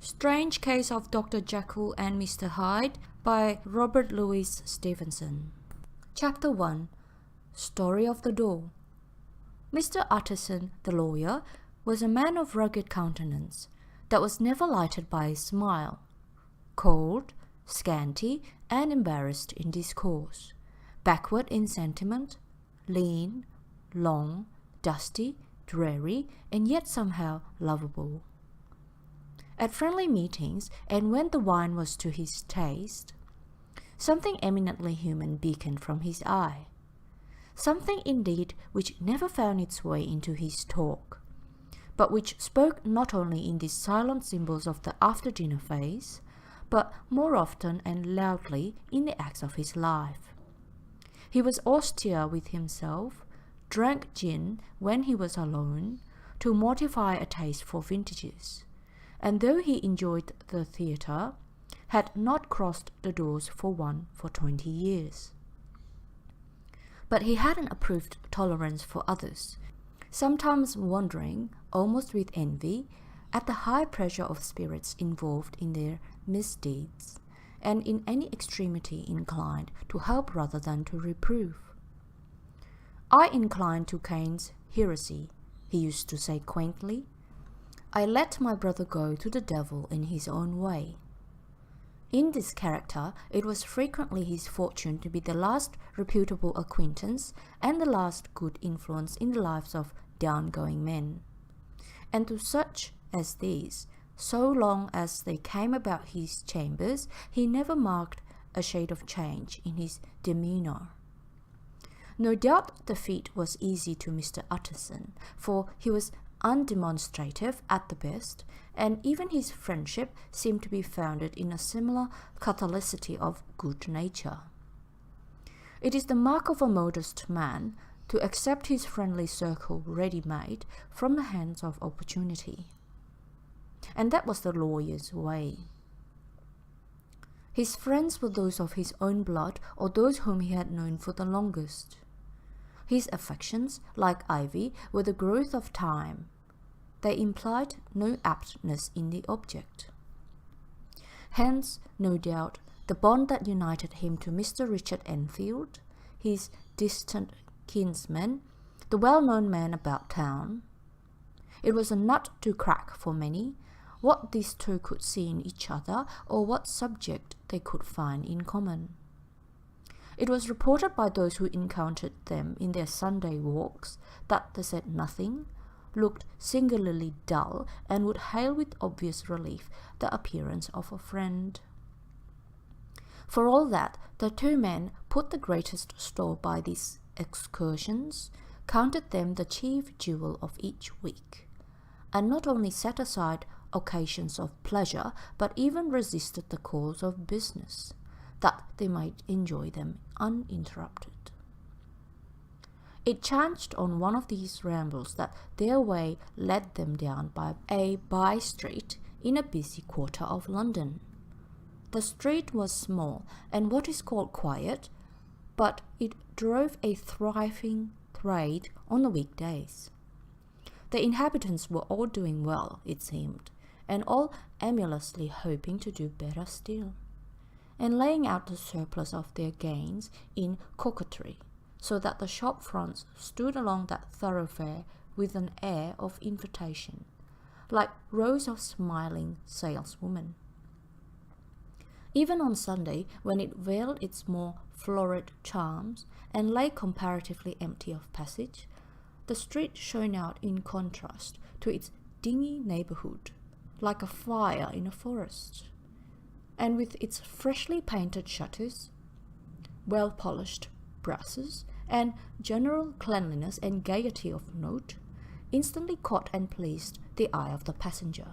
Strange Case of Dr. Jekyll and Mr. Hyde by Robert Louis Stevenson. Chapter 1. Story of the Door. Mr. Utterson, the lawyer, was a man of rugged countenance that was never lighted by a smile, cold, scanty, and embarrassed in discourse, backward in sentiment, lean, long, dusty, dreary, and yet somehow lovable. At friendly meetings, and when the wine was to his taste, something eminently human beaconed from his eye, something indeed which never found its way into his talk, but which spoke not only in these silent symbols of the after-dinner phase, but more often and loudly in the acts of his life. He was austere with himself, drank gin when he was alone, to mortify a taste for vintages, and though he enjoyed the theatre, had not crossed the doors for 20 years. But he had an approved tolerance for others, sometimes wondering, almost with envy, at the high pressure of spirits involved in their misdeeds, and in any extremity inclined to help rather than to reprove. "I incline to Cain's heresy," he used to say quaintly. "I let my brother go to the devil in his own way." In this character, it was frequently his fortune to be the last reputable acquaintance and the last good influence in the lives of down-going men. And to such as these, so long as they came about his chambers, he never marked a shade of change in his demeanour. No doubt the feat was easy to Mr. Utterson, for he was undemonstrative at the best, and even his friendship seemed to be founded in a similar catholicity of good nature. It is the mark of a modest man to accept his friendly circle ready-made from the hands of opportunity. And that was the lawyer's way. His friends were those of his own blood or those whom he had known for the longest. His affections, like ivy, were the growth of time. They implied no aptness in the object. Hence, no doubt, the bond that united him to Mr. Richard Enfield, his distant kinsman, the well-known man about town. It was a nut to crack for many, what these two could see in each other, or what subject they could find in common. It was reported by those who encountered them in their Sunday walks that they said nothing, looked singularly dull, and would hail with obvious relief the appearance of a friend. For all that, the two men put the greatest store by these excursions, counted them the chief jewel of each week, and not only set aside occasions of pleasure, but even resisted the calls of business, that they might enjoy them uninterrupted. It chanced on one of these rambles that their way led them down by a by-street in a busy quarter of London. The street was small and what is called quiet, but it drove a thriving trade on the weekdays. The inhabitants were all doing well, it seemed, and all emulously hoping to do better still, and laying out the surplus of their gains in coquetry, so that the shop fronts stood along that thoroughfare with an air of invitation, like rows of smiling saleswomen. Even on Sunday, when it veiled its more florid charms and lay comparatively empty of passage, the street shone out in contrast to its dingy neighbourhood, like a fire in a forest, and with its freshly painted shutters, well-polished brasses, and general cleanliness and gaiety of note, instantly caught and pleased the eye of the passenger.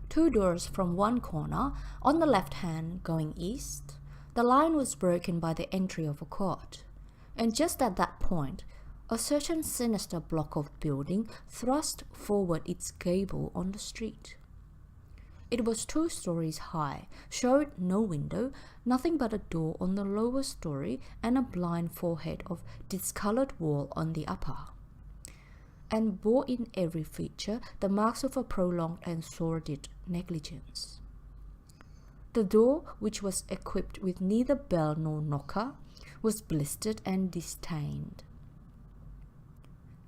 2 doors from one corner, on the left hand going east, the line was broken by the entry of a court, and just at that point, a certain sinister block of building thrust forward its gable on the street. It was 2 stories high, showed no window, nothing but a door on the lower story and a blind forehead of discoloured wall on the upper. and bore in every feature the marks of a prolonged and sordid negligence. The door, which was equipped with neither bell nor knocker, was blistered and distained.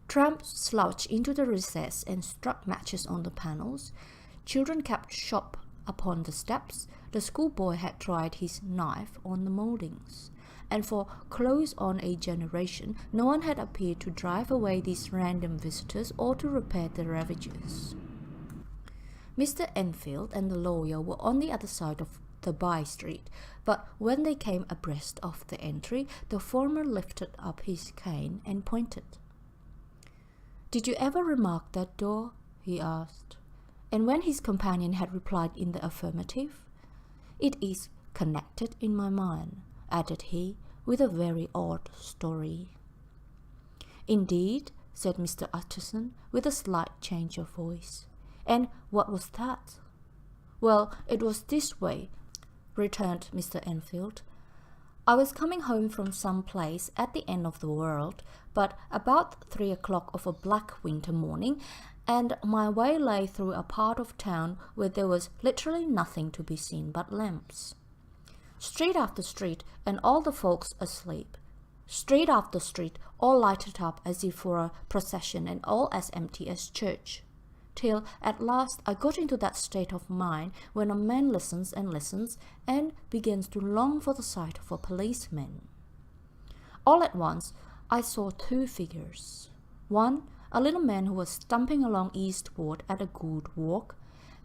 Tramps slouched into the recess and struck matches on the panels. Children kept shop upon the steps. The schoolboy had tried his knife on the mouldings, and for close on a generation no one had appeared to drive away these random visitors or to repair the ravages. Mr. Enfield and the lawyer were on the other side of the by-street, but when they came abreast of the entry, the former lifted up his cane and pointed. "Did you ever remark that door?" he asked. And when his companion had replied in the affirmative, "It is connected in my mind," added he, with a very odd story. "Indeed," said Mr. Utterson, with a slight change of voice. "And what was that?" "Well, it was this way," returned Mr. Enfield. "I was coming home from some place at the end of the world, but about 3 o'clock of a black winter morning, and my way lay through a part of town where there was literally nothing to be seen but lamps. Street after street, and all the folks asleep. Street after street, all lighted up as if for a procession, and all as empty as church. Till at last I got into that state of mind when a man listens and listens, and begins to long for the sight of a policeman. All at once I saw two figures. One, a little man who was stumping along eastward at a good walk,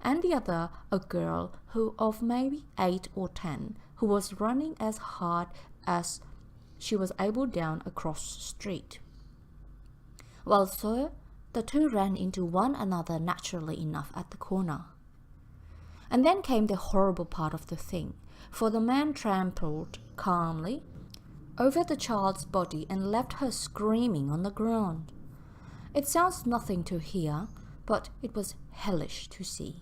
and the other, a girl who of maybe 8 or 10, who was running as hard as she was able down across the street. Well, sir, the two ran into one another naturally enough at the corner. And then came the horrible part of the thing, for the man trampled calmly over the child's body and left her screaming on the ground. It sounds nothing to hear, but it was hellish to see.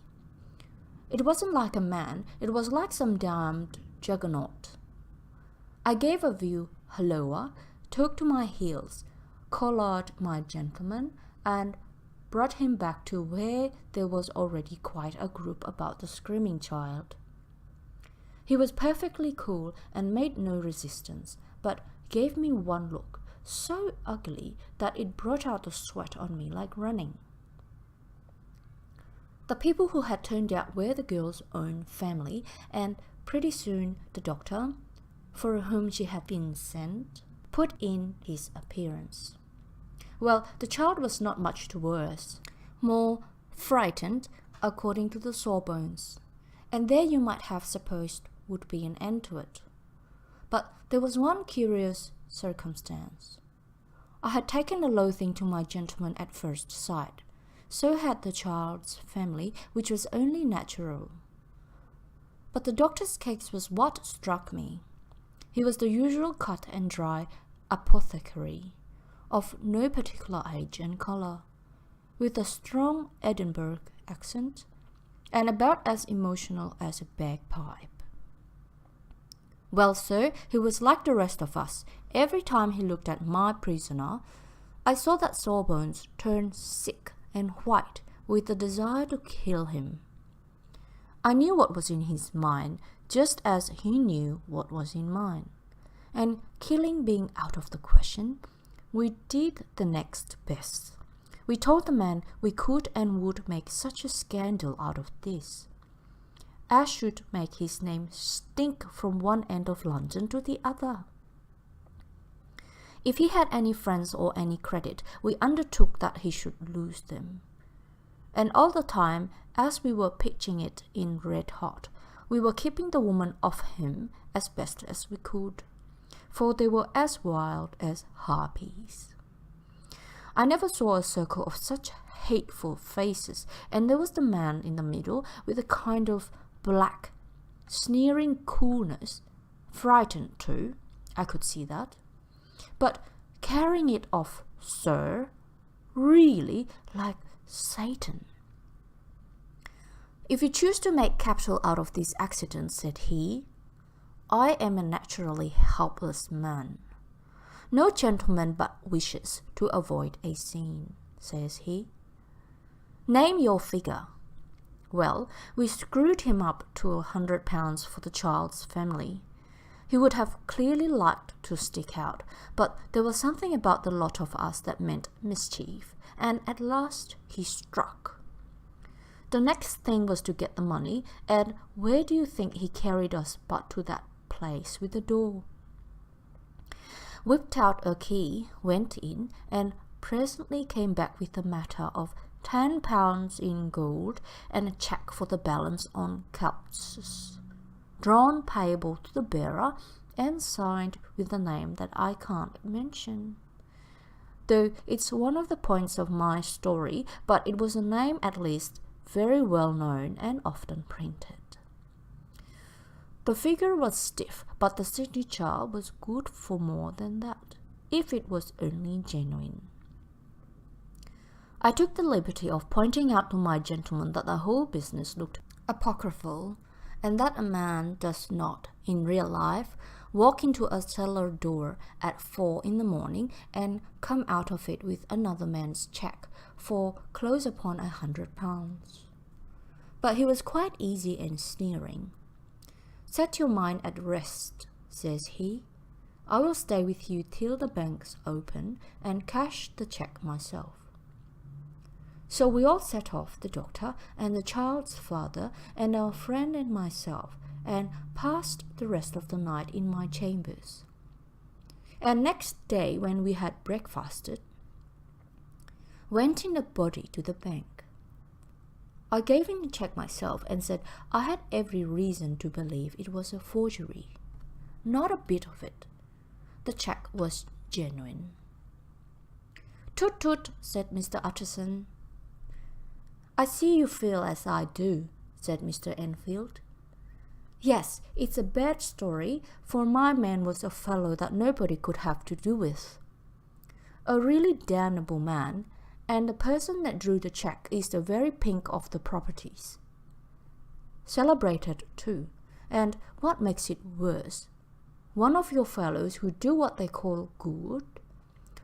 It wasn't like a man, it was like some damned juggernaut. I gave a view halloa, took to my heels, collared my gentleman, and brought him back to where there was already quite a group about the screaming child. He was perfectly cool and made no resistance, but gave me one look, so ugly that it brought out the sweat on me like running. The people who had turned out were the girl's own family, and pretty soon the doctor, for whom she had been sent, put in his appearance. Well, the child was not much the worse, more frightened, according to the sawbones, and there you might have supposed would be an end to it. But there was one curious circumstance. I had taken a loathing to my gentleman at first sight. So had the child's family, which was only natural. But the doctor's case was what struck me. He was the usual cut and dry apothecary, of no particular age and colour, with a strong Edinburgh accent, and about as emotional as a bagpipe. Well, sir, he was like the rest of us. Every time he looked at my prisoner, I saw that Sawbones turn sick and white with the desire to kill him. I knew what was in his mind, just as he knew what was in mine, and killing being out of the question, we did the next best. We told the man we could and would make such a scandal out of this as should make his name stink from one end of London to the other. If he had any friends or any credit, we undertook that he should lose them. And all the time, as we were pitching it in red hot, we were keeping the woman off him as best as we could, for they were as wild as harpies. I never saw a circle of such hateful faces, and there was the man in the middle with a kind of black, sneering coolness, frightened too, I could see that, but carrying it off, sir, really like Satan. If you choose to make capital out of this accident, said he, I am a naturally helpless man. No gentleman but wishes to avoid a scene. says he. Name your figure. Well, we screwed him up to £100 for the child's family. He would have clearly liked to stick out, but there was something about the lot of us that meant mischief, and at last he struck. The next thing was to get the money, and where do you think he carried us but to that place with the door? Whipped out a key, went in, and presently came back with a matter of £10 in gold and a cheque for the balance on Celts, drawn payable to the bearer and signed with a name that I can't mention. Though it's one of the points of my story, but it was a name at least very well known and often printed. The figure was stiff, but the signature was good for more than that, if it was only genuine. I took the liberty of pointing out to my gentleman that the whole business looked apocryphal, and that a man does not, in real life, walk into a cellar door at 4 in the morning and come out of it with another man's cheque for close upon £100. But he was quite easy and sneering. Set your mind at rest, says he. I will stay with you till the banks open and cash the cheque myself. So we all set off, the doctor and the child's father and our friend and myself, and passed the rest of the night in my chambers. And next day, when we had breakfasted, went in a body to the bank. I gave him the cheque myself and said I had every reason to believe it was a forgery. Not a bit of it. The cheque was genuine. Toot toot, said Mr. Utterson. I see you feel as I do, said Mr. Enfield. Yes, it's a bad story, for my man was a fellow that nobody could have to do with. A really damnable man, and the person that drew the cheque is the very pink of the properties. Celebrated too, and what makes it worse, one of your fellows who do what they call good,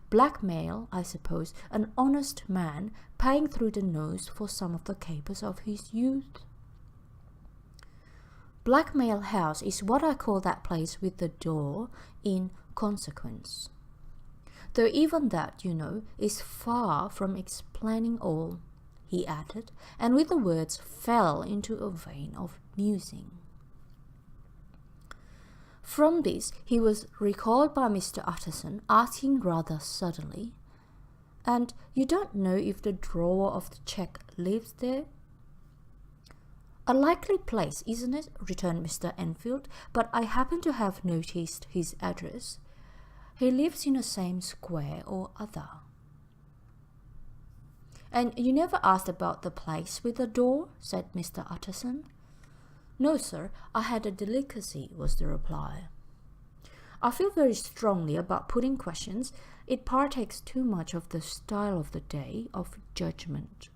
blackmail, I suppose, an honest man paying through the nose for some of the capers of his youth. Blackmail House is what I call that place with the door in consequence. Though even that, you know, is far from explaining all, he added, and with the words fell into a vein of musing. From this he was recalled by Mr. Utterson, asking rather suddenly, "And you don't know if the drawer of the cheque lives there?" "A likely place, isn't it?" returned Mr. Enfield, "but I happen to have noticed his address. He lives in the same square or other." "And you never asked about the place with the door?" said Mr. Utterson. "No, sir, I had a delicacy," was the reply. "I feel very strongly about putting questions. It partakes too much of the style of the day, of judgment.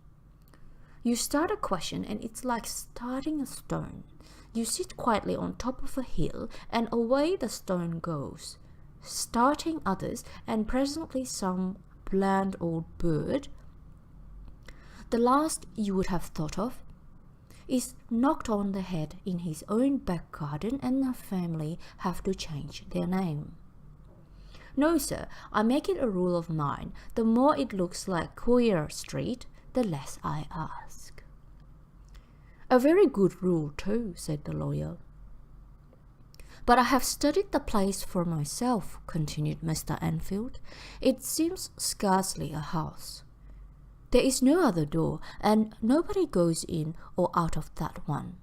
You start a question and it's like starting a stone. You sit quietly on top of a hill and away the stone goes, starting others, and presently some bland old bird, the last you would have thought of, is knocked on the head in his own back garden, and the family have to change their name. No, sir, I make it a rule of mine. The more it looks like Queer Street, the less I ask." "A very good rule too," said the lawyer. "But I have studied the place for myself," continued Mr. Enfield. "It seems scarcely a house. There is no other door, and nobody goes in or out of that one.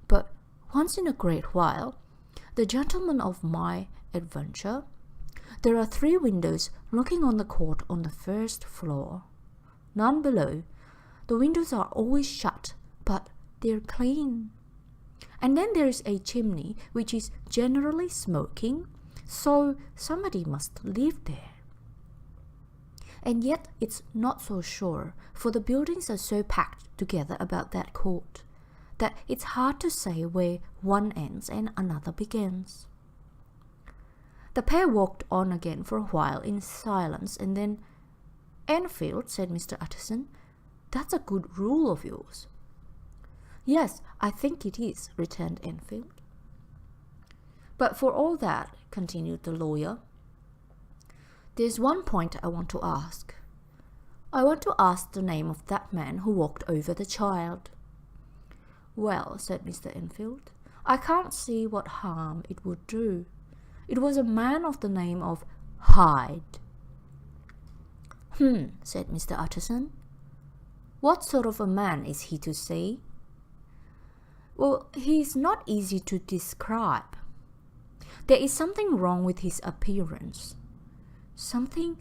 But once in a great while, the gentleman of my adventure, there are 3 windows looking on the court on the first floor. None below. The windows are always shut, but they're clean. And then there is a chimney which is generally smoking, so somebody must live there. And yet it's not so sure, for the buildings are so packed together about that court, that it's hard to say where one ends and another begins." The pair walked on again for a while in silence, and then "Enfield," said Mr. Utterson, "that's a good rule of yours." "Yes, I think it is," returned Enfield. "But for all that," continued the lawyer, "there's one point I want to ask. I want to ask the name of that man who walked over the child." "Well," said Mr. Enfield, "I can't see what harm it would do. It was a man of the name of Hyde." Said Mr. Utterson. "What sort of a man is he to see?" "Well, he's not easy to describe. There is something wrong with his appearance. Something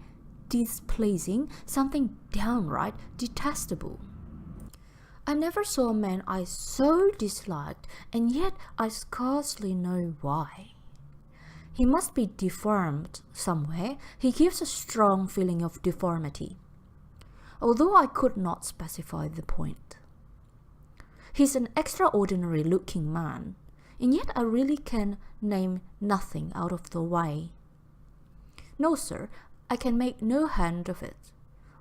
displeasing, something downright detestable. I never saw a man I so disliked, and yet I scarcely know why. He must be deformed somewhere. He gives a strong feeling of deformity, although I could not specify the point. He's an extraordinary looking man, and yet I really can name nothing out of the way. No, sir, I can make no hand of it.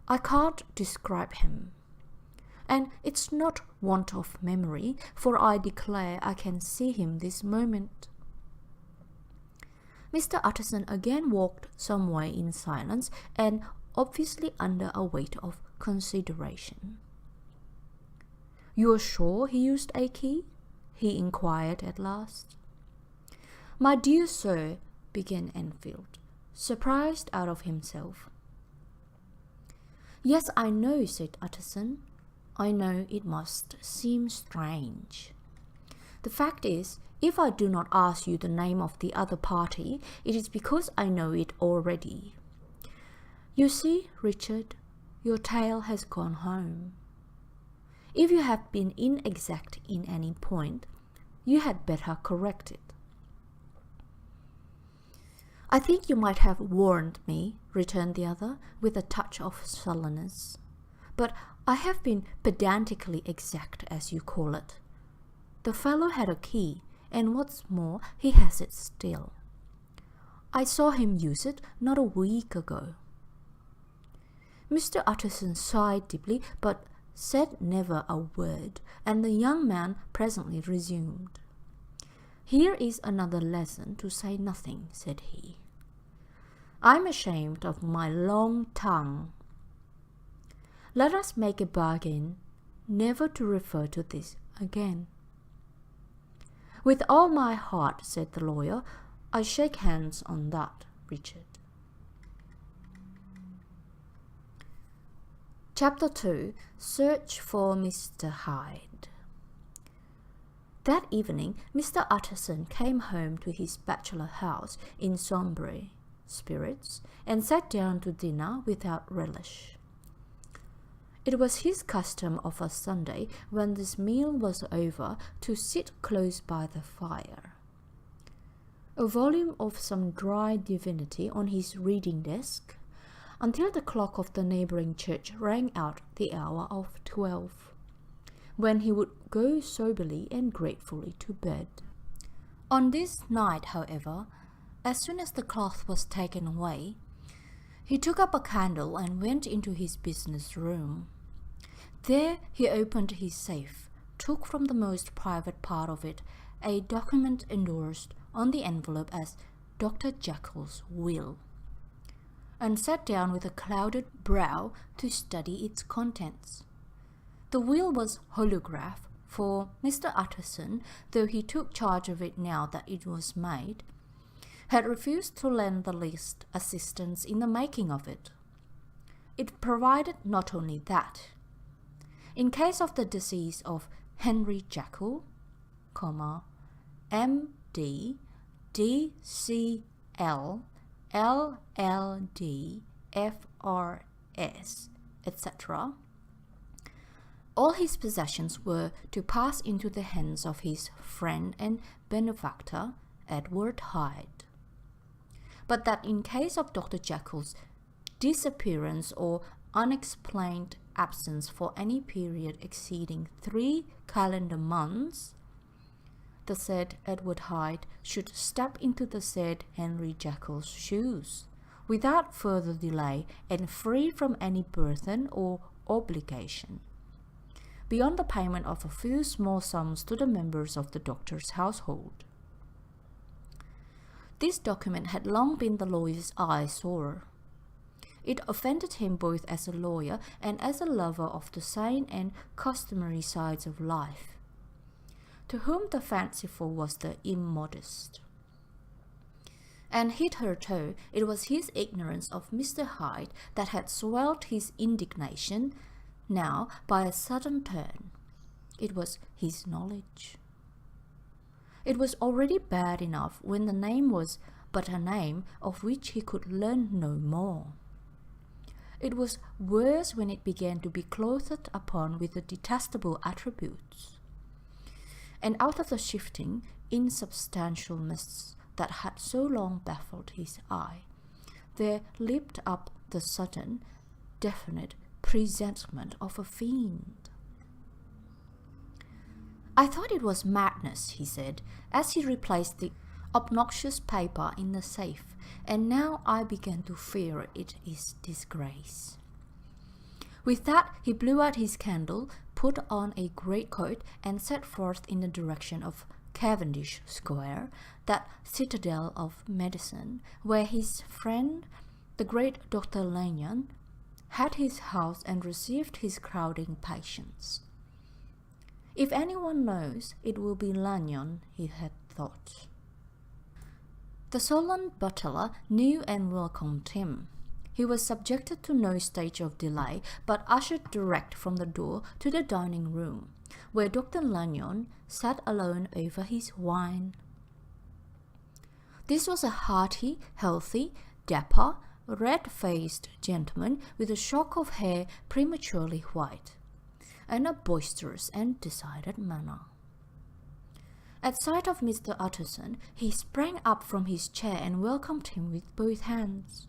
I can't describe him. And it's not want of memory, for I declare I can see him this moment." Mr. Utterson again walked some way in silence and obviously under a weight of consideration. "You're sure he used a key?" he inquired at last. "My dear sir," began Enfield, surprised out of himself. "Yes, I know," said Utterson. "I know it must seem strange. The fact is, if I do not ask you the name of the other party, it is because I know it already. You see, Richard, your tale has gone home. If you have been inexact in any point, you had better correct it." "I think you might have warned me," returned the other, with a touch of sullenness. "But I have been pedantically exact, as you call it. The fellow had a key, and what's more, he has it still. I saw him use it not a week ago." Mr. Utterson sighed deeply, but said never a word, and the young man presently resumed. "Here is another lesson to say nothing," said he. "I'm ashamed of my long tongue. Let us make a bargain never to refer to this again." "With all my heart," said the lawyer. "I shake hands on that, Richard." Chapter 2. Search for Mr. Hyde. That evening, Mr. Utterson came home to his bachelor house in sombre spirits, and sat down to dinner without relish. It was his custom of a Sunday, when this meal was over, to sit close by the fire, a volume of some dry divinity on his reading desk, until the clock of the neighbouring church rang out the hour of 12, when he would go soberly and gratefully to bed. On this night, however, as soon as the cloth was taken away, he took up a candle and went into his business room. There he opened his safe, took from the most private part of it a document endorsed on the envelope as Dr. Jekyll's will, and sat down with a clouded brow to study its contents. The will was holograph, for Mr. Utterson, though he took charge of it now that it was made, had refused to lend the least assistance in the making of it. It provided not only that, in case of the decease of Henry Jekyll, M.D., D.C.L., LLD, FRS, etc., all his possessions were to pass into the hands of his friend and benefactor, Edward Hyde. But that in case of Dr. Jekyll's disappearance or unexplained absence for any period exceeding 3 calendar months, the said Edward Hyde should step into the said Henry Jekyll's shoes, without further delay and free from any burden or obligation, beyond the payment of a few small sums to the members of the doctor's household. This document had long been the lawyer's eyesore. It offended him both as a lawyer and as a lover of the sane and customary sides of life, to whom the fanciful was the immodest. And hitherto it was his ignorance of Mr. Hyde that had swelled his indignation. Now, by a sudden turn, it was his knowledge. It was already bad enough when the name was but a name of which he could learn no more. It was worse when it began to be clothed upon with the detestable attributes. And out of the shifting, insubstantial mists that had so long baffled his eye, there leaped up the sudden, definite presentiment of a fiend. "I thought it was madness," he said, as he replaced the obnoxious paper in the safe, "and now I begin to fear it is disgrace." With that, he blew out his candle, put on a greatcoat, and set forth in the direction of Cavendish Square, that citadel of medicine, where his friend, the great Dr. Lanyon, had his house and received his crowding patients. If anyone knows, it will be Lanyon, he had thought. The sullen butler knew and welcomed him. He was subjected to no stage of delay, but ushered direct from the door to the dining room, where Dr. Lanyon sat alone over his wine. This was a hearty, healthy, dapper, red-faced gentleman with a shock of hair prematurely white, and a boisterous and decided manner. At sight of Mr. Utterson, he sprang up from his chair and welcomed him with both hands.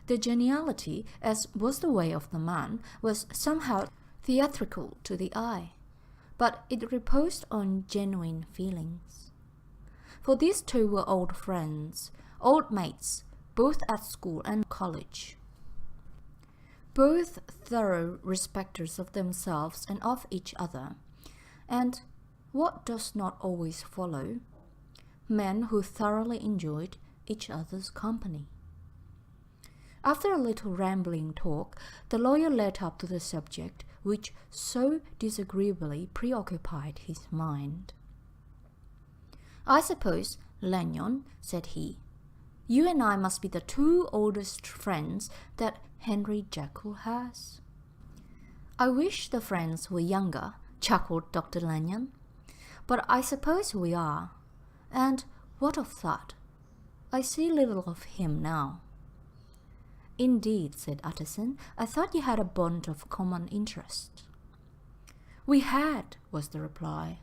The geniality, as was the way of the man, was somehow theatrical to the eye, but it reposed on genuine feelings. For these two were old friends, old mates, both at school and college, both thorough respecters of themselves and of each other, and, what does not always follow, men who thoroughly enjoyed each other's company. After a little rambling talk, the lawyer led up to the subject which so disagreeably preoccupied his mind. "I suppose, Lanyon," said he, "you and I must be the two oldest friends that Henry Jekyll has." "I wish the friends were younger," chuckled Dr. Lanyon, "but I suppose we are. And what of that? I see little of him now." "Indeed," said Utterson, "I thought you had a bond of common interest." "We had," was the reply.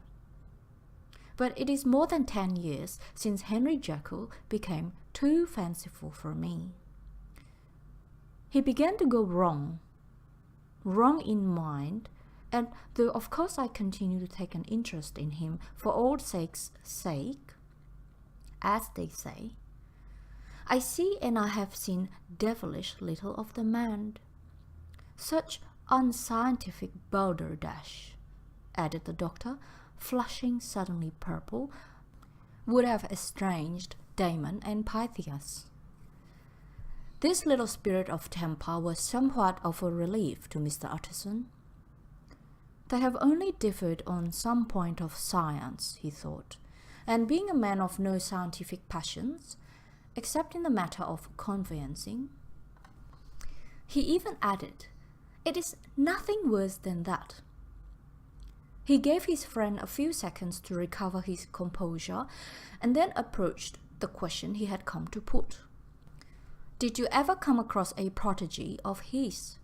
"But it is more than 10 years since Henry Jekyll became too fanciful for me. He began to go wrong in mind, and though of course I continue to take an interest in him for old sake's sake, as they say, I see and I have seen devilish little of the man. Such unscientific balderdash," added the doctor, flushing suddenly purple, "would have estranged Damon and Pythias." This little spirit of temper was somewhat of a relief to Mr. Utterson. They have only differed on some point of science, he thought, and being a man of no scientific passions, except in the matter of conveyancing, he even added, "It is nothing worse than that." He gave his friend a few seconds to recover his composure, and then approached the question he had come to put. "Did you ever come across a protege of his?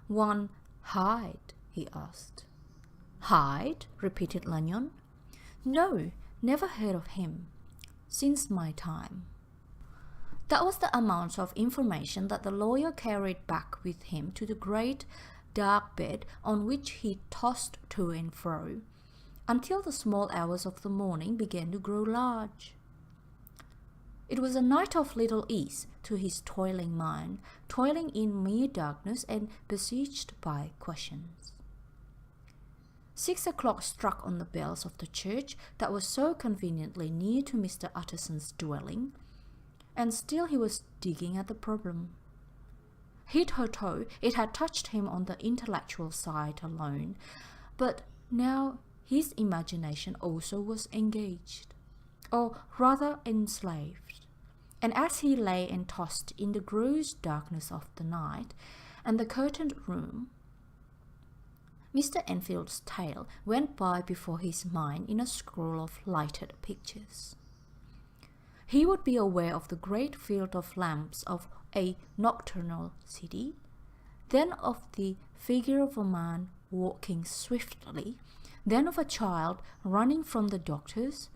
One Hyde?" he asked. "Hyde?" repeated Lanyon. "No, never heard of him. Since my time." That was the amount of information that the lawyer carried back with him to the great dark bed on which he tossed to and fro, until the small hours of the morning began to grow large. It was a night of little ease to his toiling mind, toiling in mere darkness and besieged by questions. 6 o'clock struck on the bells of the church that was so conveniently near to Mr. Utterson's dwelling, and still he was digging at the problem. Hitherto it had touched him on the intellectual side alone, but now his imagination also was engaged, or rather enslaved. And as he lay and tossed in the gross darkness of the night and the curtained room, Mr. Enfield's tale went by before his mind in a scroll of lighted pictures. He would be aware of the great field of lamps of a nocturnal city, then of the figure of a man walking swiftly, then of a child running from the doctor's,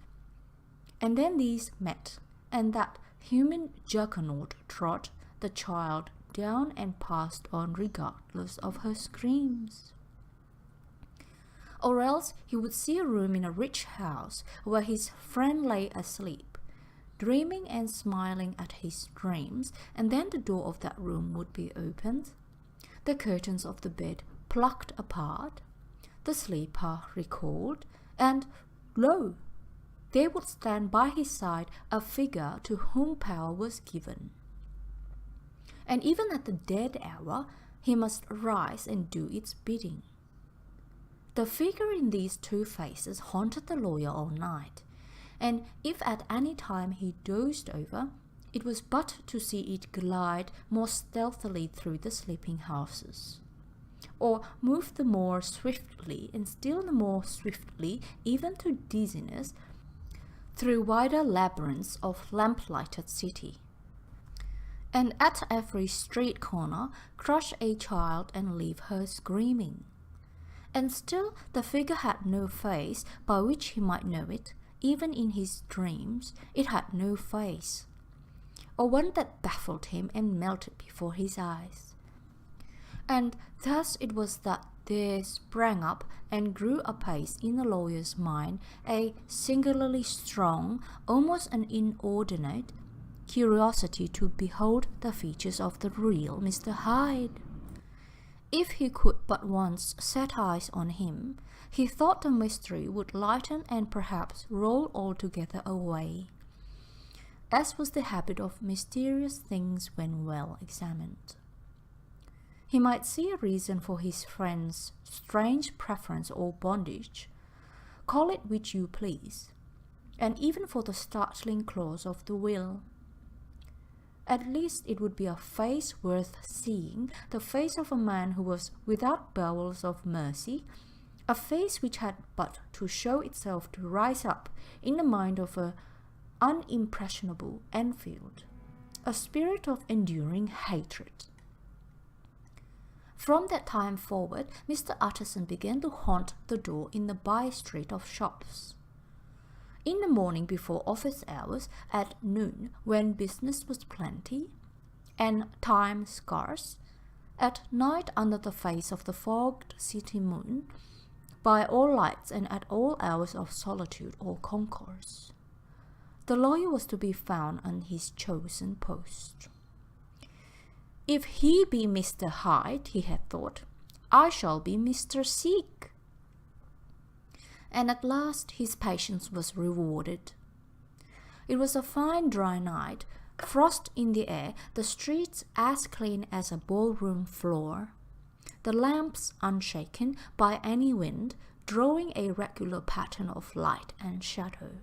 and then these met, and that human juggernaut trod the child down and passed on regardless of her screams. Or else he would see a room in a rich house where his friend lay asleep, dreaming and smiling at his dreams, and then the door of that room would be opened, the curtains of the bed plucked apart, the sleeper recalled, and lo! there would stand by his side a figure to whom power was given. And even at the dead hour, he must rise and do its bidding. The figure in these two faces haunted the lawyer all night, and if at any time he dozed over, it was but to see it glide more stealthily through the sleeping houses, or move the more swiftly and still the more swiftly, even to dizziness, through wider labyrinths of lamp-lighted city, and at every street corner crush a child and leave her screaming. And still the figure had no face by which he might know it. Even in his dreams it had no face, or one that baffled him and melted before his eyes. And thus it was that there sprang up and grew apace in the lawyer's mind a singularly strong, almost an inordinate, curiosity to behold the features of the real Mr. Hyde. If he could but once set eyes on him, he thought the mystery would lighten and perhaps roll altogether away, as was the habit of mysterious things when well examined. He might see a reason for his friend's strange preference or bondage, call it which you please, and even for the startling clause of the will. At least it would be a face worth seeing, the face of a man who was without bowels of mercy, a face which had but to show itself to rise up in the mind of an unimpressionable Enfield, a spirit of enduring hatred. From that time forward, Mr. Utterson began to haunt the door in the by-street of shops. In the morning before office hours, at noon when business was plenty, and time scarce, at night under the face of the fogged city moon, by all lights and at all hours of solitude or concourse, the lawyer was to be found on his chosen post. If he be Mr. Hyde, he had thought, I shall be Mr. Seek. And at last his patience was rewarded. It was a fine dry night, frost in the air, the streets as clean as a ballroom floor, the lamps unshaken by any wind, drawing a regular pattern of light and shadow.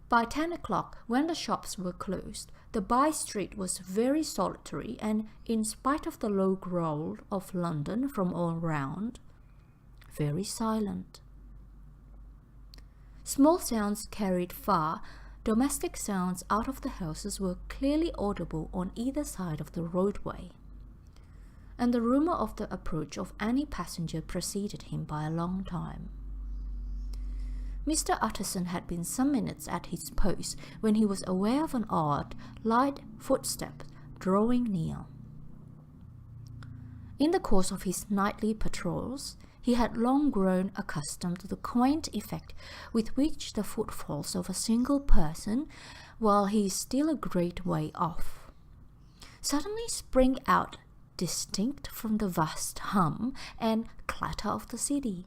By 10 o'clock, when the shops were closed, the by-street was very solitary and, in spite of the low growl of London from all round, very silent. Small sounds carried far, domestic sounds out of the houses were clearly audible on either side of the roadway, and the rumour of the approach of any passenger preceded him by a long time. Mr. Utterson had been some minutes at his post when he was aware of an odd, light footstep drawing near. In the course of his nightly patrols, he had long grown accustomed to the quaint effect with which the footfalls of a single person, while he is still a great way off, suddenly spring out distinct from the vast hum and clatter of the city.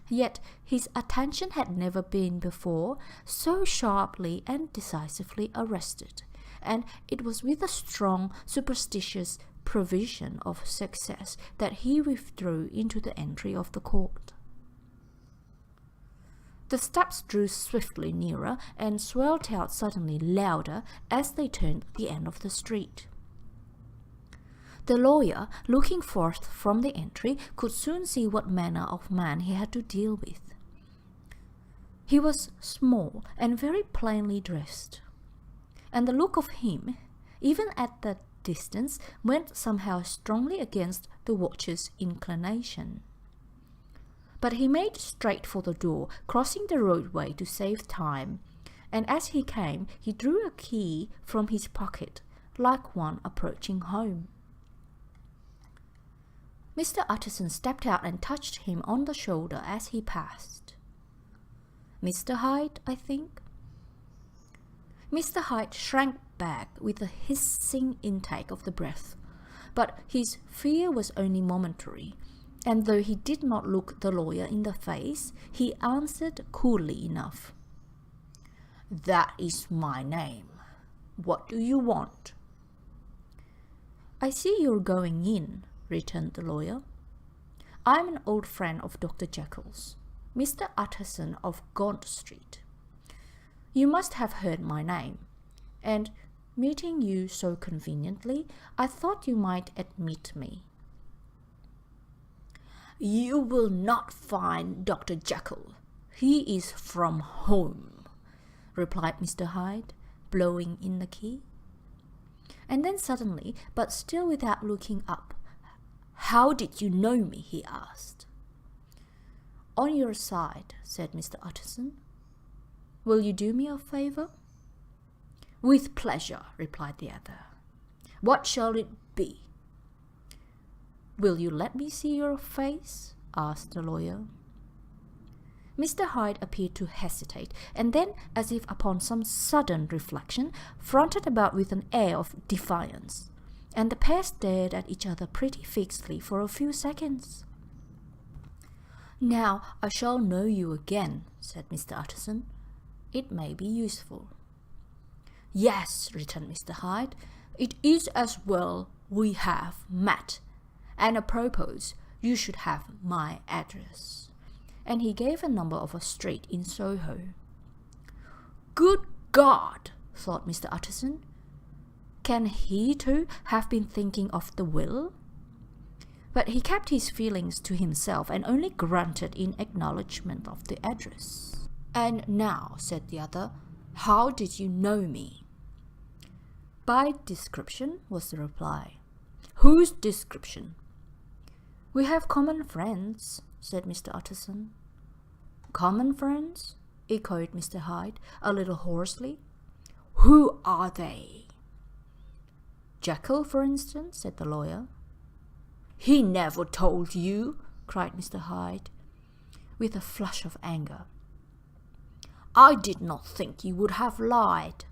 Yet his attention had never been before so sharply and decisively arrested, and it was with a strong, superstitious prevision of success that he withdrew into the entry of the court. The steps drew swiftly nearer and swelled out suddenly louder as they turned the end of the street. The lawyer, looking forth from the entry, could soon see what manner of man he had to deal with. He was small and very plainly dressed, and the look of him, even at that distance, went somehow strongly against the watcher's inclination. But he made straight for the door, crossing the roadway to save time, and as he came, he drew a key from his pocket, like one approaching home. Mr. Utterson stepped out and touched him on the shoulder as he passed. "Mr. Hyde, I think?" Mr. Hyde shrank back with a hissing intake of the breath, but his fear was only momentary, and though he did not look the lawyer in the face, he answered coolly enough, "That is my name. What do you want?" "I see you're going in," returned the lawyer. "I'm an old friend of Dr. Jekyll's, Mr. Utterson of Gaunt Street. You must have heard my name, and meeting you so conveniently, I thought you might admit me." "You will not find Dr. Jekyll. He is from home," replied Mr. Hyde, blowing in the key. And then suddenly, but still without looking up, "How did you know me?" he asked. "On your side," said Mr. Utterson. "Will you do me a favour?" "With pleasure," replied the other. "What shall it be?" "Will you let me see your face?" asked the lawyer. Mr. Hyde appeared to hesitate, and then, as if upon some sudden reflection, fronted about with an air of defiance, and the pair stared at each other pretty fixedly for a few seconds. "Now I shall know you again," said Mr. Utterson. "It may be useful." "Yes," returned Mr. Hyde, "it is as well we have met. And apropos, you should have my address." And he gave a number of a street in Soho. "Good God!" thought Mr. Utterson. "Can he too have been thinking of the will?" But he kept his feelings to himself and only grunted in acknowledgment of the address. "And now," said the other, "how did you know me?" "By description," was the reply. "Whose description?" "We have common friends," said Mr. Utterson. "Common friends?" echoed Mr. Hyde, a little hoarsely. "Who are they?" "Jekyll, for instance," said the lawyer. "He never told you," cried Mr. Hyde, with a flush of anger. "I did not think you would have lied."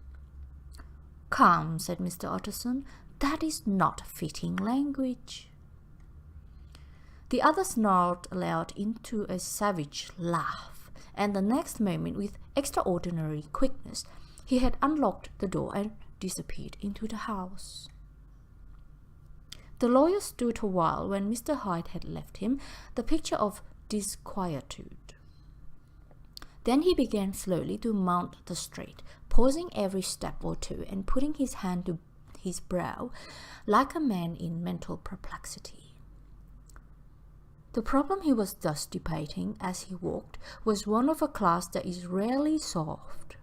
"Come," said Mr. Utterson, "that is not fitting language." The other snarled aloud into a savage laugh, and the next moment, with extraordinary quickness, he had unlocked the door and disappeared into the house. The lawyer stood a while when Mr. Hyde had left him, the picture of disquietude. Then he began slowly to mount the street, pausing every step or two and putting his hand to his brow like a man in mental perplexity. The problem he was thus debating as he walked was one of a class that is rarely solved.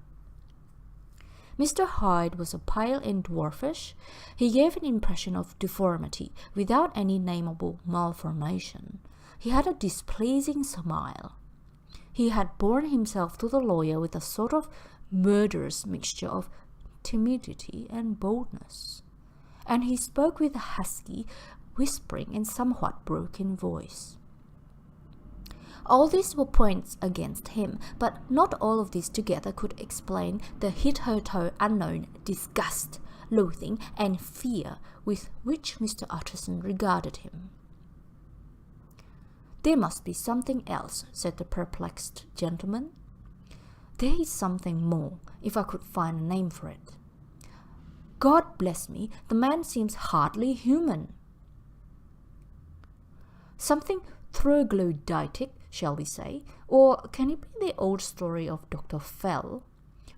Mr. Hyde was pale and dwarfish. He gave an impression of deformity without any nameable malformation. He had a displeasing smile. He had borne himself to the lawyer with a sort of murderous mixture of timidity and boldness, and he spoke with a husky, whispering and somewhat broken voice. All these were points against him, but not all of these together could explain the hitherto unknown disgust, loathing, and fear with which Mr. Utterson regarded him. "There must be something else," said the perplexed gentleman. "There is something more, if I could find a name for it. God bless me, the man seems hardly human." "Something troglodytic, shall we say? Or can it be the old story of Dr. Fell?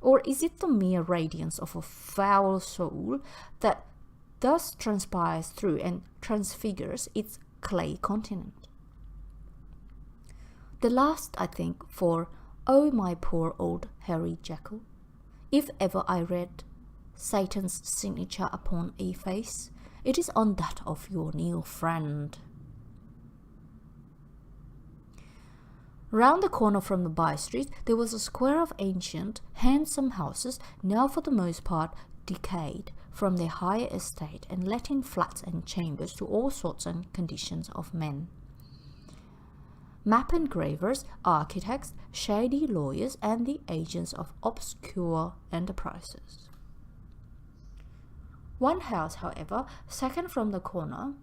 Or is it the mere radiance of a foul soul that thus transpires through and transfigures its clay continent?" "The last, I think, for oh my poor old Harry Jekyll. If ever I read Satan's signature upon a face, it is on that of your new friend." Round the corner from the by-street there was a square of ancient, handsome houses, now for the most part decayed from their higher estate and let in flats and chambers to all sorts and conditions of men. Map engravers, architects, shady lawyers, and the agents of obscure enterprises. One house, however, second from the corner,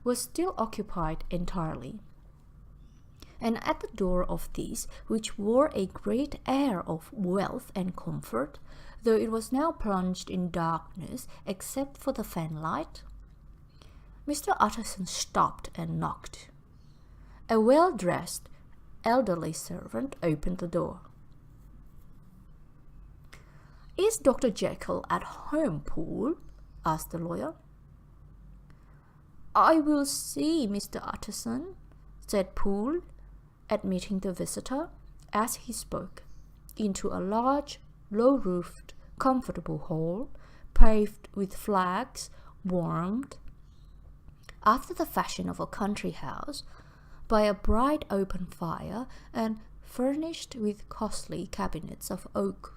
was still occupied entirely. And at the door of this, which wore a great air of wealth and comfort, though it was now plunged in darkness except for the fanlight, Mr. Utterson stopped and knocked. A well-dressed, elderly servant opened the door. "Is Dr. Jekyll at home, Poole?" asked the lawyer. "I will see Mr. Utterson," said Poole, admitting the visitor, as he spoke, into a large, low-roofed, comfortable hall, paved with flags, warmed, after the fashion of a country house, by a bright open fire, and furnished with costly cabinets of oak.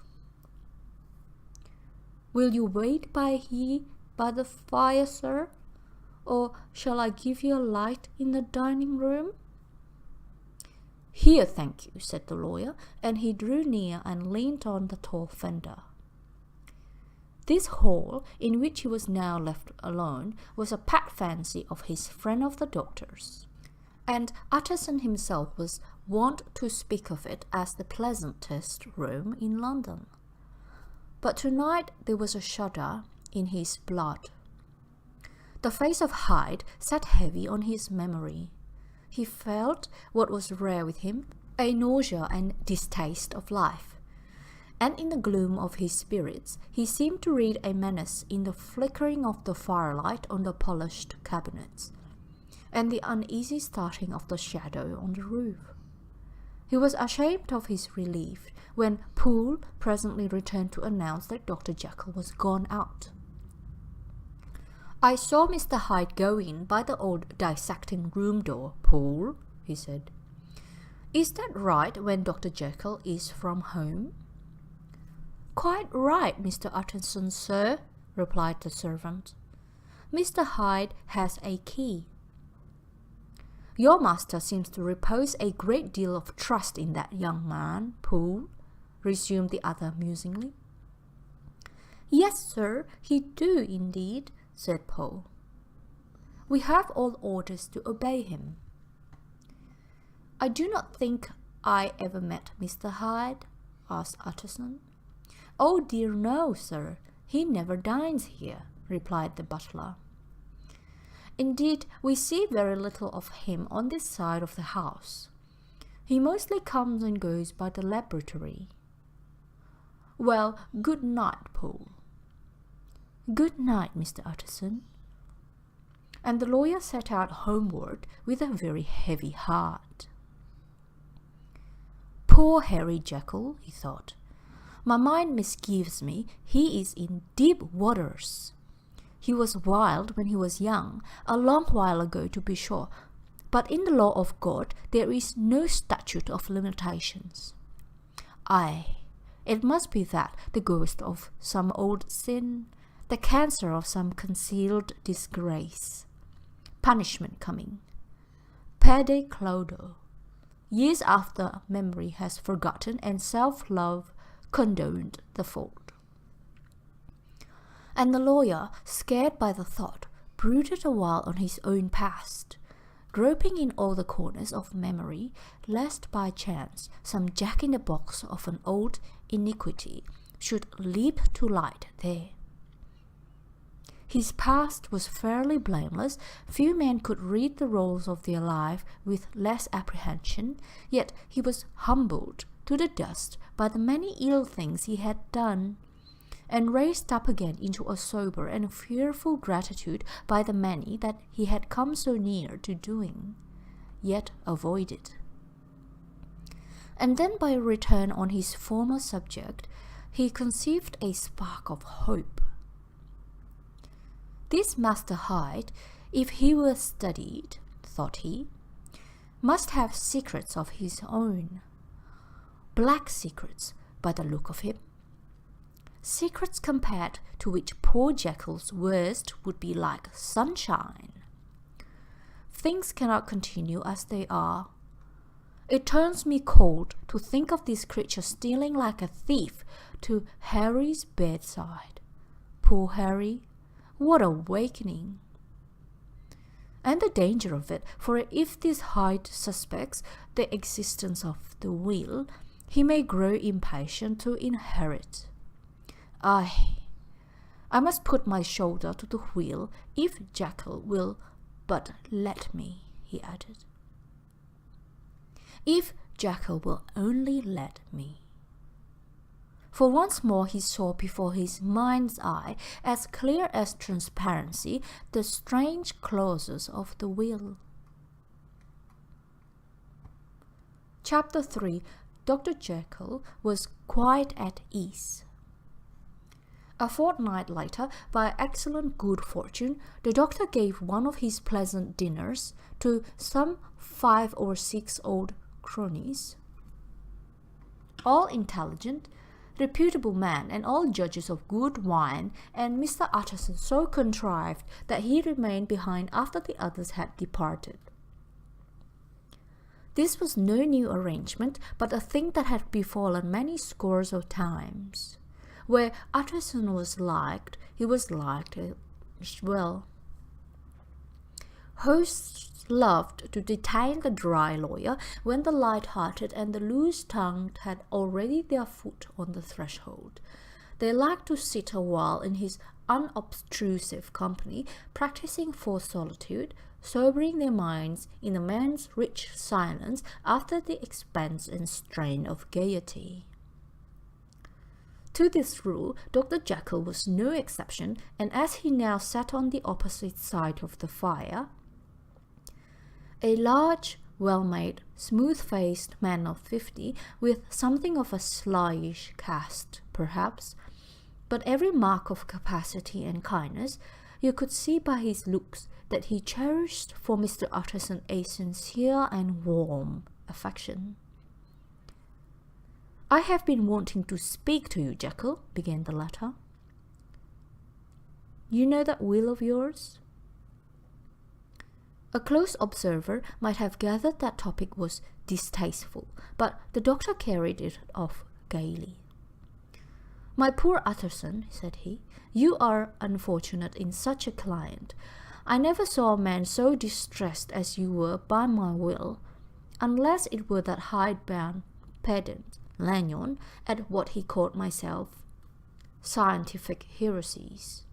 "Will you wait by the fire, sir? Or shall I give you a light in the dining-room?" "Here, thank you," said the lawyer, and he drew near and leaned on the tall fender. This hall, in which he was now left alone, was a pet fancy of his friend of the doctor's, and Utterson himself was wont to speak of it as the pleasantest room in London. But tonight there was a shudder in his blood. The face of Hyde sat heavy on his memory. He felt, what was rare with him, a nausea and distaste of life, and in the gloom of his spirits he seemed to read a menace in the flickering of the firelight on the polished cabinets, and the uneasy starting of the shadow on the roof. He was ashamed of his relief when Poole presently returned to announce that Dr. Jekyll was gone out. "I saw Mr. Hyde go in by the old dissecting room door, Poole," he said. "Is that right when Dr. Jekyll is from home?" "Quite right, Mr. Utterson, sir," replied the servant. "Mr. Hyde has a key." "Your master seems to repose a great deal of trust in that young man, Poole," resumed the other musingly. "Yes, sir, he do indeed," said Poole. "We have all orders to obey him." "I do not think I ever met Mr. Hyde?" asked Utterson. "Oh dear no, sir, he never dines here," replied the butler. "Indeed, we see very little of him on this side of the house. He mostly comes and goes by the laboratory." "Well, good night, Poole." "Good night, Mr. Utterson." And the lawyer set out homeward with a very heavy heart. "Poor Harry Jekyll," he thought. "My mind misgives me he is in deep waters. He was wild when he was young, a long while ago to be sure, but in the law of God there is no statute of limitations. Aye, it must be that the ghost of some old sin, the cancer of some concealed disgrace. Punishment coming. Pede claudo. years after memory has forgotten and self-love condoned the fault. And the lawyer, scared by the thought, brooded a while on his own past, groping in all the corners of memory, lest by chance some jack-in-the-box of an old iniquity should leap to light there. His past was fairly blameless. Few men could read the rolls of their life with less apprehension, yet he was humbled to the dust by the many ill things he had done, and raised up again into a sober and fearful gratitude by the many that he had come so near to doing, yet avoided. And then by a return on his former subject, he conceived a spark of hope. This Master Hyde, if he were studied, thought he, must have secrets of his own. Black secrets, by the look of him. Secrets compared to which poor Jekyll's worst would be like sunshine. Things cannot continue as they are. It turns me cold to think of this creature stealing like a thief to Harry's bedside. Poor Harry, what awakening! And the danger of it, for if this Hyde suspects the existence of the will, he may grow impatient to inherit. I must put my shoulder to the wheel if Jekyll will but let me, he added. If Jekyll will only let me. For once more he saw before his mind's eye, as clear as transparency, the strange clauses of the will. Chapter 3. Dr. Jekyll was quite at ease. A fortnight later, by excellent good fortune, the doctor gave one of his pleasant dinners to some 5 or 6 old cronies, all intelligent, reputable men, and all judges of good wine, and Mr. Utterson so contrived that he remained behind after the others had departed. This was no new arrangement, but a thing that had befallen many scores of times. Where Utterson was liked, he was liked as well. Hosts loved to detain the dry lawyer when the light-hearted and the loose-tongued had already their foot on the threshold. They liked to sit a while in his unobtrusive company, practising for solitude, sobering their minds in a man's rich silence after the expense and strain of gaiety. To this rule, Dr. Jekyll was no exception, and as he now sat on the opposite side of the fire, a large, well-made, smooth-faced man of 50, with something of a slyish cast, perhaps, but every mark of capacity and kindness, you could see by his looks that he cherished for Mr. Utterson a sincere and warm affection. "I have been wanting to speak to you, Jekyll," began the latter. "You know that will of yours?" A close observer might have gathered that topic was distasteful, but the doctor carried it off gaily. "My poor Utterson," said he, "you are unfortunate in such a client. I never saw a man so distressed as you were by my will, unless it were that hidebound pedant, Lanyon, at what he called myself scientific heresies.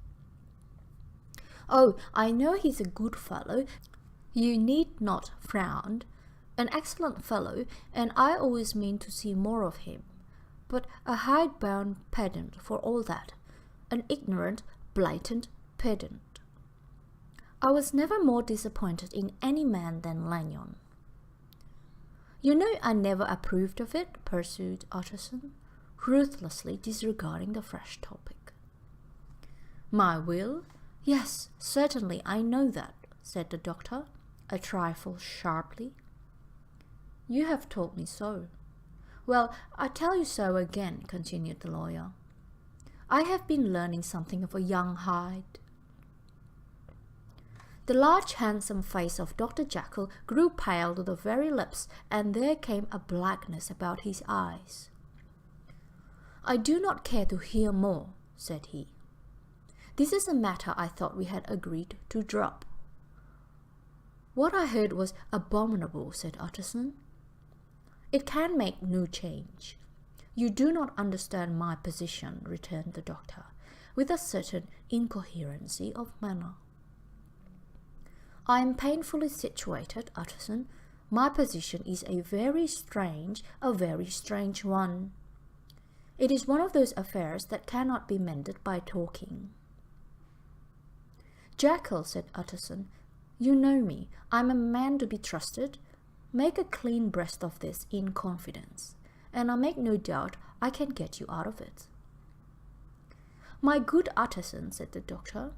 Oh, I know he's a good fellow. You need not frown. An excellent fellow, and I always mean to see more of him. But a hidebound pedant for all that. An ignorant, blatant pedant. I was never more disappointed in any man than Lanyon." "You know I never approved of it," pursued Utterson, ruthlessly disregarding the fresh topic. "My will? Yes, certainly I know that," said the doctor, a trifle sharply. "You have told me so." "Well, I tell you so again," continued the lawyer. "I have been learning something of a young Hyde. The large handsome face of Dr. Jekyll grew pale to the very lips, and there came a blackness about his eyes. "I do not care to hear more," said he. "This is a matter I thought we had agreed to drop." "What I heard was abominable," said Utterson. "It can make no change. You do not understand my position," returned the doctor, with a certain incoherency of manner. "I am painfully situated, Utterson. My position is a very strange one. It is one of those affairs that cannot be mended by talking." "Jekyll," said Utterson, "you know me. I am a man to be trusted. Make a clean breast of this in confidence, and I make no doubt I can get you out of it." "My good Utterson," said the doctor,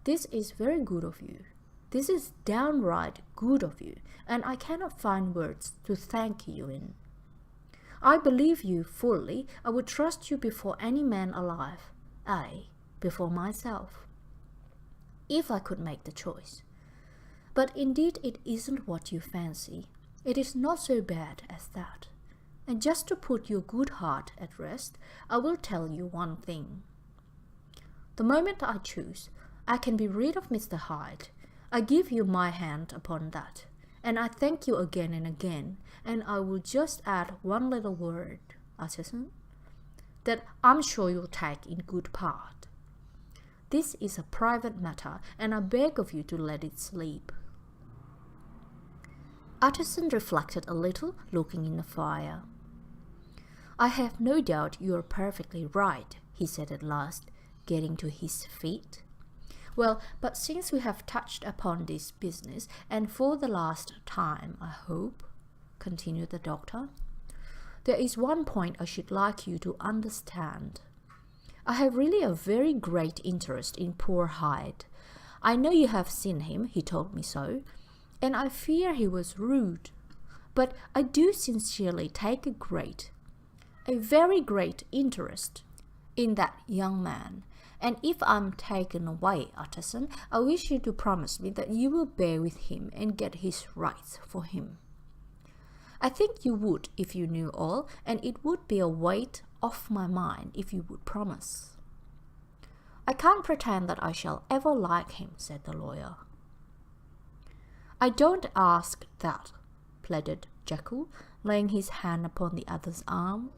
"this is very good of you. This is downright good of you, and I cannot find words to thank you in. I believe you fully. I would trust you before any man alive, aye, before myself, if I could make the choice. But indeed it isn't what you fancy. It is not so bad as that. And just to put your good heart at rest, I will tell you one thing. The moment I choose, I can be rid of Mr. Hyde. I give you my hand upon that, and I thank you again and again, and I will just add one little word, Utterson, that I'm sure you'll take in good part. This is a private matter, and I beg of you to let it sleep." Utterson reflected a little, looking in the fire. "I have no doubt you are perfectly right," he said at last, getting to his feet. "Well, but since we have touched upon this business, and for the last time, I hope," continued the doctor, "there is one point I should like you to understand. I have really a very great interest in poor Hyde. I know you have seen him, he told me so, and I fear he was rude. But I do sincerely take a very great interest in that young man. And if I'm taken away, Utterson, I wish you to promise me that you will bear with him and get his rights for him. I think you would if you knew all, and it would be a weight off my mind if you would promise." "I can't pretend that I shall ever like him," said the lawyer. "I don't ask that," pleaded Jekyll, laying his hand upon the other's arm.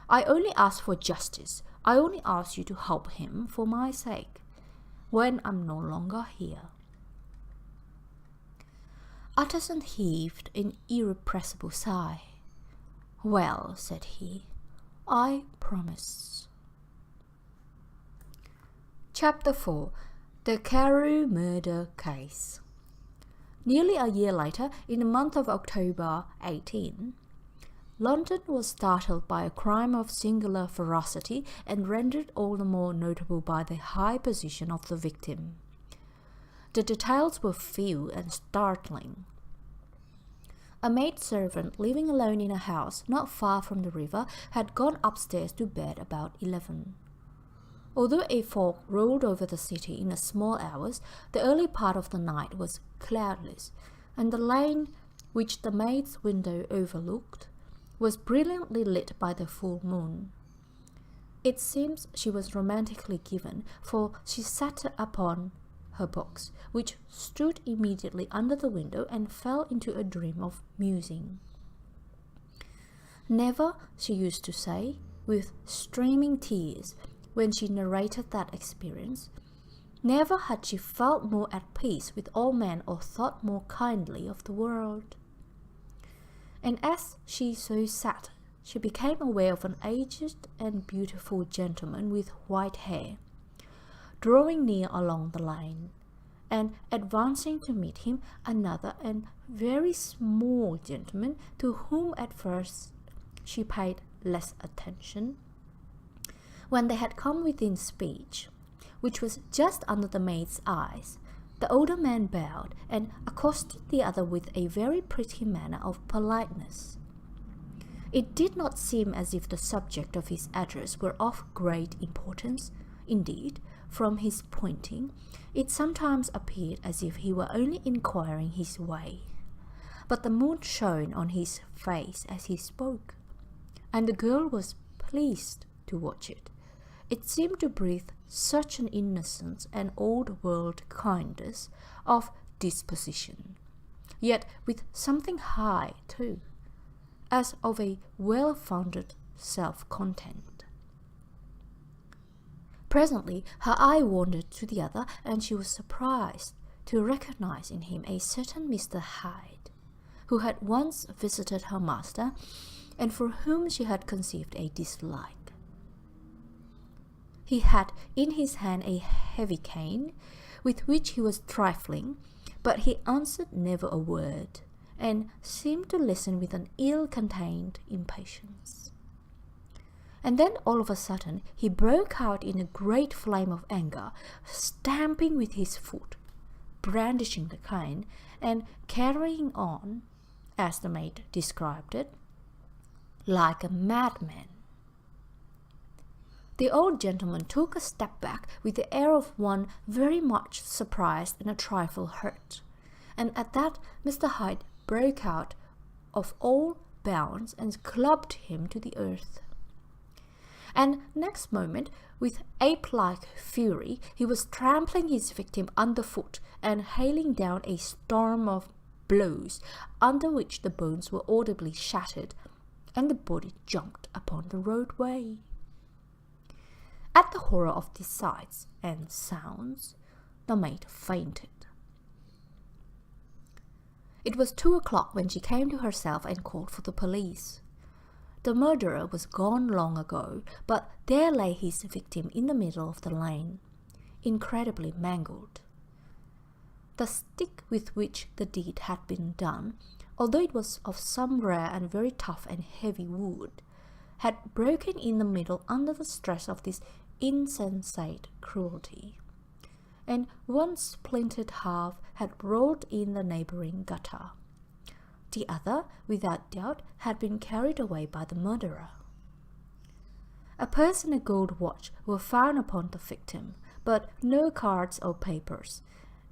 "I only ask for justice. I only ask you to help him for my sake, when I'm no longer here." Utterson heaved an irrepressible sigh. "Well," said he, "I promise." Chapter 4. The Carew Murder Case. Nearly a year later, in the month of October 18, London was startled by a crime of singular ferocity and rendered all the more notable by the high position of the victim. The details were few and startling. A maidservant living alone in a house not far from the river had gone upstairs to bed about 11. Although a fog rolled over the city in the small hours, the early part of the night was cloudless, and the lane which the maid's window overlooked was brilliantly lit by the full moon. It seems she was romantically given, for she sat upon her box, which stood immediately under the window, and fell into a dream of musing. Never, she used to say, with streaming tears, when she narrated that experience, never had she felt more at peace with all men or thought more kindly of the world. And as she so sat, she became aware of an aged and beautiful gentleman with white hair, drawing near along the lane, and advancing to meet him another and very small gentleman, to whom at first she paid less attention. When they had come within speech, which was just under the maid's eyes, the older man bowed and accosted the other with a very pretty manner of politeness. It did not seem as if the subject of his address were of great importance, indeed, from his pointing, it sometimes appeared as if he were only inquiring his way. But the moon shone on his face as he spoke, and the girl was pleased to watch it. It seemed to breathe such an innocence and old-world kindness of disposition, yet with something high too, as of a well-founded self-content. Presently her eye wandered to the other, and she was surprised to recognize in him a certain Mr. Hyde, who had once visited her master, and for whom she had conceived a dislike. He had in his hand a heavy cane, with which he was trifling, but he answered never a word, and seemed to listen with an ill-contained impatience. And then all of a sudden he broke out in a great flame of anger, stamping with his foot, brandishing the cane, and carrying on, as the maid described it, like a madman. The old gentleman took a step back with the air of one very much surprised and a trifle hurt, and at that Mr. Hyde broke out of all bounds and clubbed him to the earth. And next moment, with ape-like fury, he was trampling his victim underfoot and hailing down a storm of blows, under which the bones were audibly shattered, and the body jumped upon the roadway. At the horror of these sights and sounds, the maid fainted. It was 2 o'clock when she came to herself and called for the police. The murderer was gone long ago, but there lay his victim in the middle of the lane, incredibly mangled. The stick with which the deed had been done, although it was of some rare and very tough and heavy wood, had broken in the middle under the stress of this insensate cruelty, and one splintered half had rolled in the neighbouring gutter. The other, without doubt, had been carried away by the murderer. A purse and a gold watch were found upon the victim, but no cards or papers,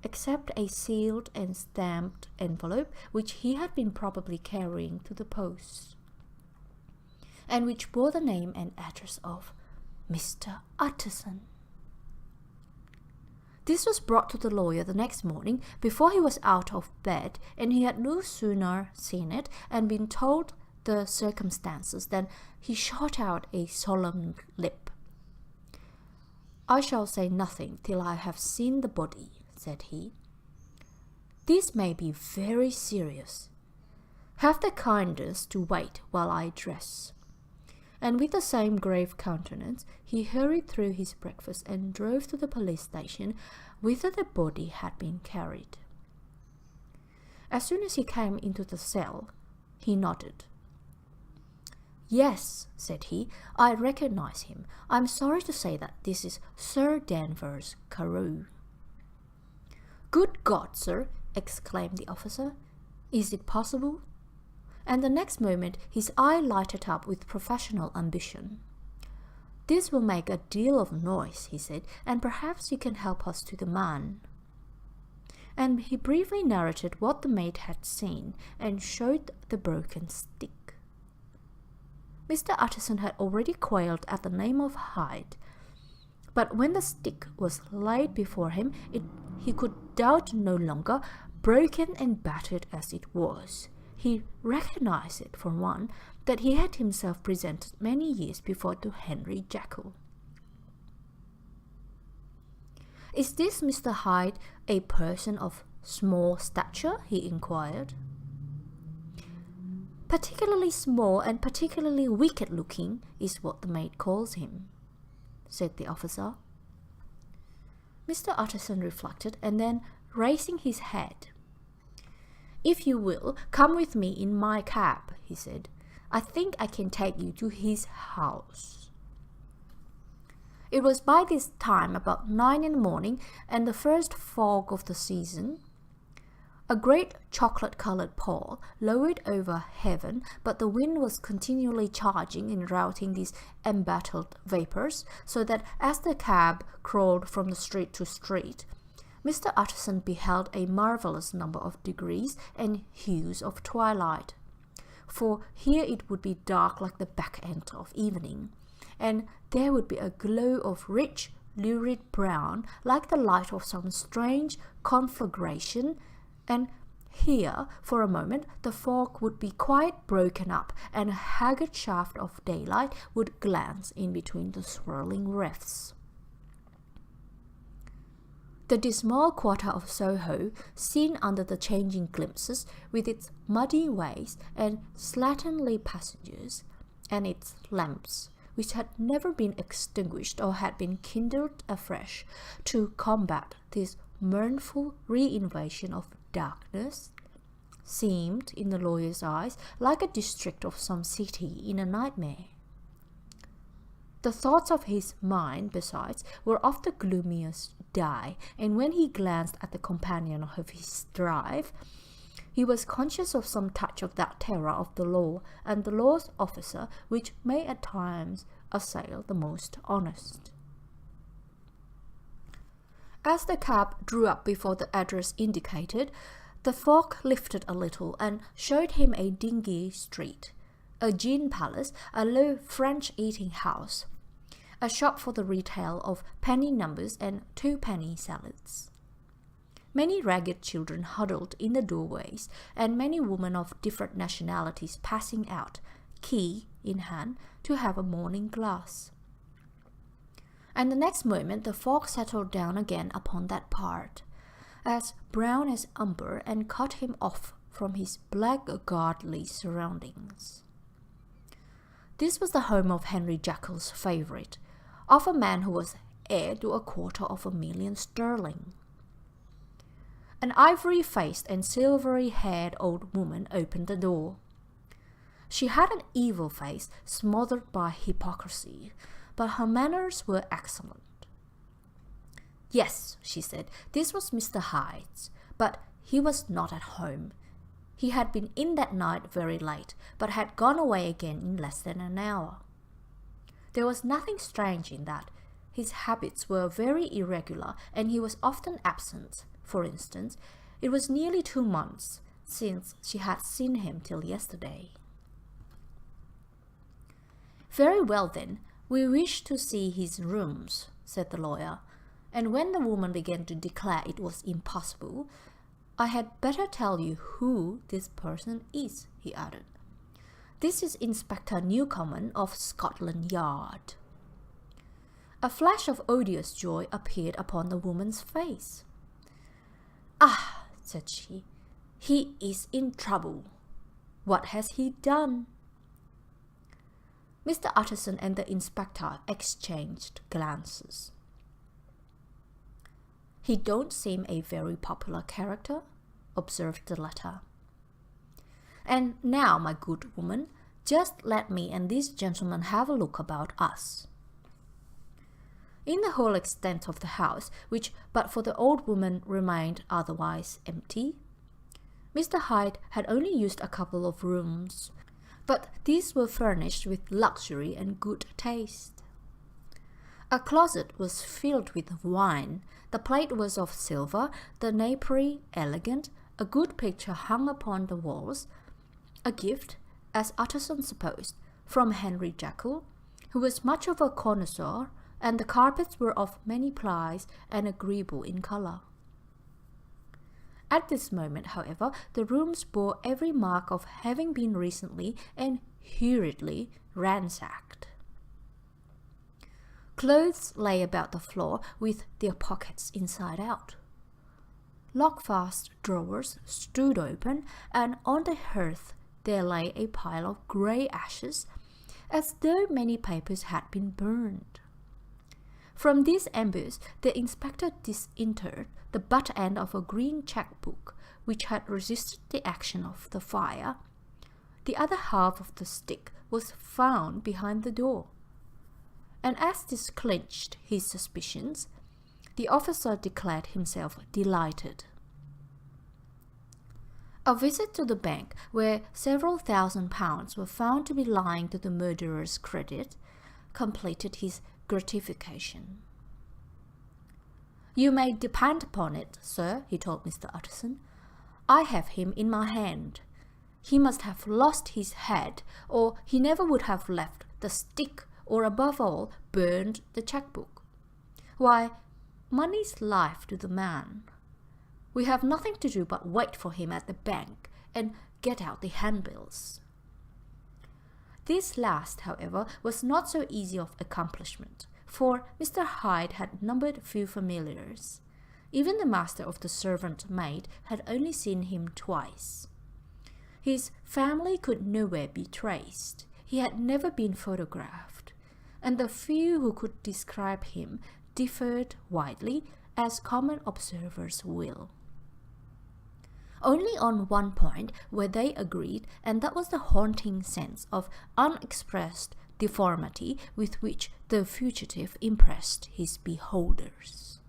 except a sealed and stamped envelope which he had been probably carrying to the post, and which bore the name and address of Mr. Utterson. This was brought to the lawyer the next morning before he was out of bed, and he had no sooner seen it and been told the circumstances than he shot out a solemn lip. "I shall say nothing till I have seen the body," said he. "This may be very serious. Have the kindness to wait while I dress." And with the same grave countenance, he hurried through his breakfast and drove to the police station, whither the body had been carried. As soon as he came into the cell, he nodded. "Yes," said he, "I recognize him. I'm sorry to say that this is Sir Danvers Carew." "Good God, sir!" exclaimed the officer. "Is it possible?" And the next moment his eye lighted up with professional ambition. "This will make a deal of noise," he said, "and perhaps you can help us to the man." And he briefly narrated what the maid had seen, and showed the broken stick. Mr. Utterson had already quailed at the name of Hyde, but when the stick was laid before him, he could doubt no longer, broken and battered as it was. He recognized it, for one, that he had himself presented many years before to Henry Jekyll. "Is this Mr. Hyde a person of small stature?" he inquired. "Particularly small and particularly wicked-looking is what the maid calls him," said the officer. Mr. Utterson reflected, and then, raising his head, "If you will, come with me in my cab," he said. "I think I can take you to his house." It was by this time about 9 in the morning, and the first fog of the season. A great chocolate-coloured pall lowered over heaven, but the wind was continually charging and routing these embattled vapours, so that as the cab crawled from the street to street, Mr. Utterson beheld a marvellous number of degrees and hues of twilight. For here it would be dark like the back end of evening, and there would be a glow of rich, lurid brown like the light of some strange conflagration, and here, for a moment, the fog would be quite broken up, and a haggard shaft of daylight would glance in between the swirling rifts. The dismal quarter of Soho, seen under the changing glimpses, with its muddy ways and slatternly passengers, and its lamps, which had never been extinguished or had been kindled afresh to combat this mournful re-invasion of darkness, seemed, in the lawyer's eyes, like a district of some city in a nightmare. The thoughts of his mind, besides, were of the gloomiest dye, and when he glanced at the companion of his drive, he was conscious of some touch of that terror of the law and the law's officer which may at times assail the most honest. As the cab drew up before the address indicated, the fog lifted a little and showed him a dingy street, a gin palace, a low French eating house, a shop for the retail of penny numbers and two-penny salads. Many ragged children huddled in the doorways, and many women of different nationalities passing out, key in hand, to have a morning glass. And the next moment the fog settled down again upon that part, as brown as umber, and cut him off from his blackguardly surroundings. This was the home of Henry Jekyll's favourite, of a man who was heir to £250,000 sterling. An ivory-faced and silvery-haired old woman opened the door. She had an evil face smothered by hypocrisy, but her manners were excellent. Yes, she said, this was Mr. Hyde's, but he was not at home. He had been in that night very late, but had gone away again in less than an hour. There was nothing strange in that. His habits were very irregular, and he was often absent. For instance, it was nearly 2 months since she had seen him till yesterday. Very well then, we wish to see his rooms, said the lawyer, and when the woman began to declare it was impossible, I had better tell you who this person is, he added. This is Inspector Newcomen of Scotland Yard. A flash of odious joy appeared upon the woman's face. Ah, said she, he is in trouble. What has he done? Mr. Utterson and the inspector exchanged glances. He don't seem a very popular character, observed the latter. And now, my good woman, just let me and this gentleman have a look about us. In the whole extent of the house, which but for the old woman remained otherwise empty, Mr. Hyde had only used a couple of rooms, but these were furnished with luxury and good taste. A closet was filled with wine, the plate was of silver, the napery elegant, a good picture hung upon the walls, a gift, as Utterson supposed, from Henry Jekyll, who was much of a connoisseur, and the carpets were of many plies and agreeable in colour. At this moment, however, the rooms bore every mark of having been recently and hurriedly ransacked. Clothes lay about the floor with their pockets inside out. Lock-fast drawers stood open, and on the hearth there lay a pile of grey ashes, as though many papers had been burned. From these embers the inspector disinterred the butt end of a green cheque-book which had resisted the action of the fire. The other half of the stick was found behind the door, and as this clinched his suspicions, the officer declared himself delighted. A visit to the bank, where several £1,000s were found to be lying to the murderer's credit, completed his gratification. "You may depend upon it, sir," he told Mr. Utterson. "I have him in my hand. He must have lost his head, or he never would have left the stick, or above all, burned the cheque-book. Why, money's life to the man. We have nothing to do but wait for him at the bank and get out the handbills." This last, however, was not so easy of accomplishment, for Mr. Hyde had numbered few familiars. Even the master of the servant maid had only seen him twice. His family could nowhere be traced. He had never been photographed, and the few who could describe him differed widely, as common observers will. Only on one point were they agreed, and that was the haunting sense of unexpressed deformity with which the fugitive impressed his beholders.